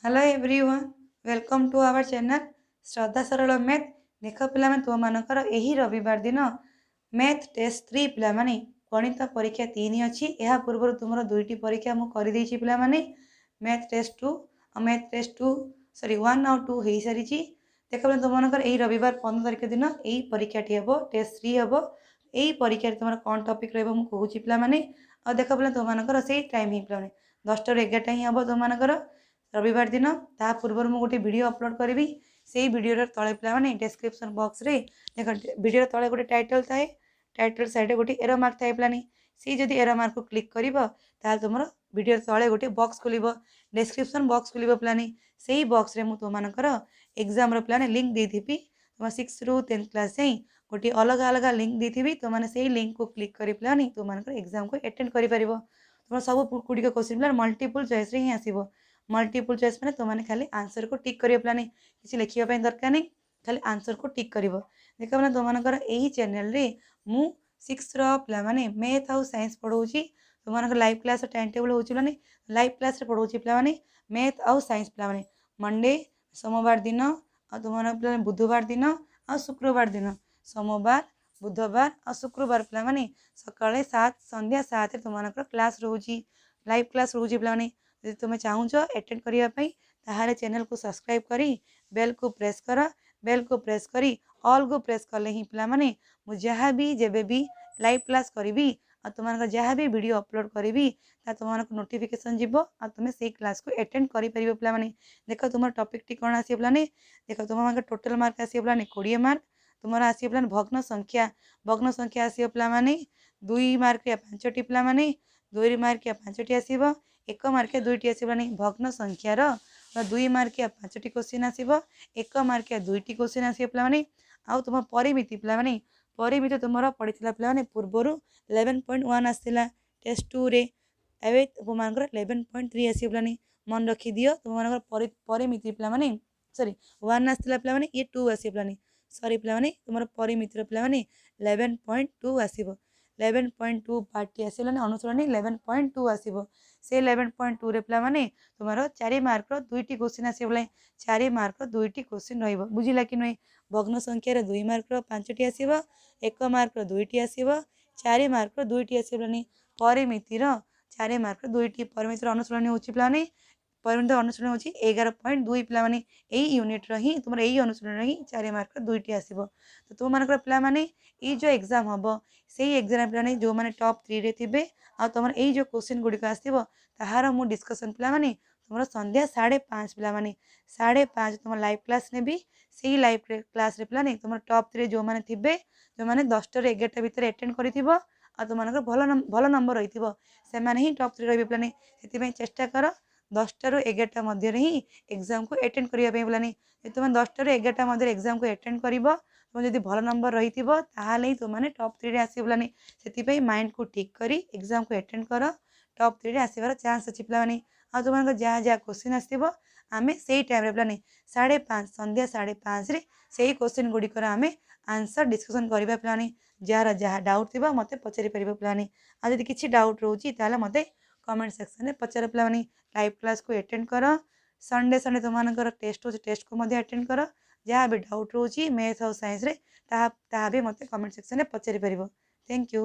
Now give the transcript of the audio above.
Hello everyone, welcome to our channel Shraddha Saral math. देख पिला तुम मानकर यही रविवार दिन मैथ टेस्ट 3 पिला माने गणित परीक्षा 3 अच्छी। यह पूर्व तुम दुईटी परीक्षा मुझे पिला माने मैथ टेस्ट 2 और मैथ टेस्ट 2 सॉरी 1 और 2 हो सारी। देख पे तुम मानकर यही रविवार 15 तारिख दिन यही परीक्षाटी हम टेस्ट 3 हम। यही परीक्षा तुम कौन टॉपिक रोचे पिला माने और देख पे तुम मानकर से टाइम ही पिला 10 ରୁ 11ଟା ही हम तुम मानकर रविवार दिन ता पूर्व मुझे गोटे वीडियो अपलोड करी से वीडियो तले पे डिस्क्रिप्शन बॉक्स रे देख वीडियो तले गोटे टाइटल थाए टाइटल साइड गोटे एरो मार्क थाए प्लानी सी जदि एरो मार्क को क्लिक कर तुम वीडियो तले गोटे बॉक्स खोल डिस्क्रिप्शन बॉक्स खोल प्लानी से बॉक्स रे तुम मानकर एग्जाम प्लान लिंक देती तुम 6 ରୁ 10 क्लास जाए गोटे अलग अलग लिंक देती तुमने से लिंक को क्लिक कर प्लानी तुम मानकर एग्जाम को अटेंड कर तुम सब गुड़िक क्वेश्चन प्लान मल्टीपल चॉइस रे ही आसो। मल्टीपल चॉइस मैंने तुमने खाली आंसर को टिक करियो प्लानी किसी लिखिया दरकार नहीं खाली आंसर को टिक कर देख मैंने तुमकर यही चैनल रे मु 6 पिला माने मैथ आउ साइंस पढ़ाऊँगी तुम लाइव क्लास टाइम टेबल हो पानी लाइव क्लास पढ़ाऊँगी पिला माने मैथ आउ साइंस पिला माने मंडे सोमवार दिन और तुम बुधवार दिन आ शुक्रवार दिन सोमवार बुधवार और शुक्रवार पिला माने सकाळे 7 संध्या 7 तुमकर क्लास रोची लाइव क्लास रोची पिला माने यदि तुम चाहूच अटेंड करने चैनल को सब्सक्राइब करी बेल को प्रेस कर बेल को प्रेस करी ऑल को प्रेस कले ही पिला माने मु जहाँ भी जेबे भी लाइव क्लास करी और तुम जहाँ भी वीडियो अपलोड करी तुम नोटिफिकेशन जीव और तुम से क्लास को अटेंड कर पिला माने देख तुम टॉपिक टी कौन आसी प्लाने देख तुम टोटल मार्क आसी प्लाने 20 मार्क तुम आसी प्लान भग्न संख्या आसी पिला माने 2 मार्क 5टी पिला माने 2 मार्क 5टी आसीबो 1 मार्क 2टी आसबानी भग्न संख्यार 2 मार्क 5टी क्वेश्चन आसब 1 मार्क 2टी क्वेश्चन आस पे आउ तुम परिमिति पे परिमिति तुम पढ़ी पे पूर्वर 11.1 आसला टेस्ट 2 रे एवं तुम 11.3 आसलानी मन रखी दियो तुम परिमिति पे सॉरी 1 आसला पे ये 2 आसलानी सॉरी पे तुम परिमितिर पे 11.2 आसब 11.2 पार्टी आसलानी अनुसरणी 11.2 आसब से 11.2 रे पिला माने तुम्हारा 4 मार्क रो 2टी क्वेश्चन आसीबले 4 मार्क रो 2टी क्वेश्चन रहइबो बुझिला कि नै भग्न संख्या रे 2 मार्क रो 5टी आसीबो 1 मार्क रो 2टी आसीबो 4 मार्क रो 2टी आसीबलानी परिमिति रो 4 मार्क रो 2टी परिमिति रो अनुसरण होची प्लानी परिमिति अनुसरण होची 11.2 पिला माने एई यूनिट रो ही तुमरा एई अनुसरण रो ही 4 मार्क रो 2टी आसीबो तो तुम मानकर पिला माने ई जो एग्जाम हबो सेही एग्जाम पिला नै जो माने टॉप 3 रे थिबे आ तुमर एई जो क्वेश्चन गुडी का आसीबो ताहार मु डिस्कशन पिला माने तुमरा संध्या 5:30 पिला माने 5:30 तुम लाइव क्लास ने भी सेही लाइव क्लास रे पिला नै तुमर टॉप 3 जो माने थिबे जो माने 10 ରୁ 11ଟା भितर अटेंड करिथिबो आ तुमनकर भलो नंबर रहिथिबो से माने ही टॉप 3 रहबे पिला नै सेति पय चेष्टा कर 10 ରୁ 11ଟା मध्य रे ही एग्जाम को अटेंड करिया पय पिला नै जे तुम 10 ରୁ 11ଟା मध्य एग्जाम को अटेंड करिवो तुम जदि भलो नंबर रहिथिबो ताहाले तुम माने टॉप 3 रे आसी पिला नै सेति पय माइंड को ठीक करी एग्जाम को अटेंड कर टॉप 3 रे आसीबार चांस अछि पिला माने आ तुमनकर जहाँ जहाँ क्वेश्चन आसीबो आमे सेही टाइम रे पिला नै 5:30 संध्या 5:30 रे सेही क्वेश्चन गुडी कर आमे आंसर डिस्कशन करिबा पिला नै जार जहाँ डाउट थिबा मते पचारि परिबो पिला नै आ जदि किछि डाउट रहउची ताले मते कमेंट सेक्शन में पचार पिला नै लाइव क्लास को अटेंड कर संडे संडे तुमनकर टेस्ट हो टेस्ट को मते अटेंड कर जहाँ भी डाउट रहउची मैथ और साइंस रे ताहा भी मते कमेंट सेक्शन में पचारि परिबो। Thank you.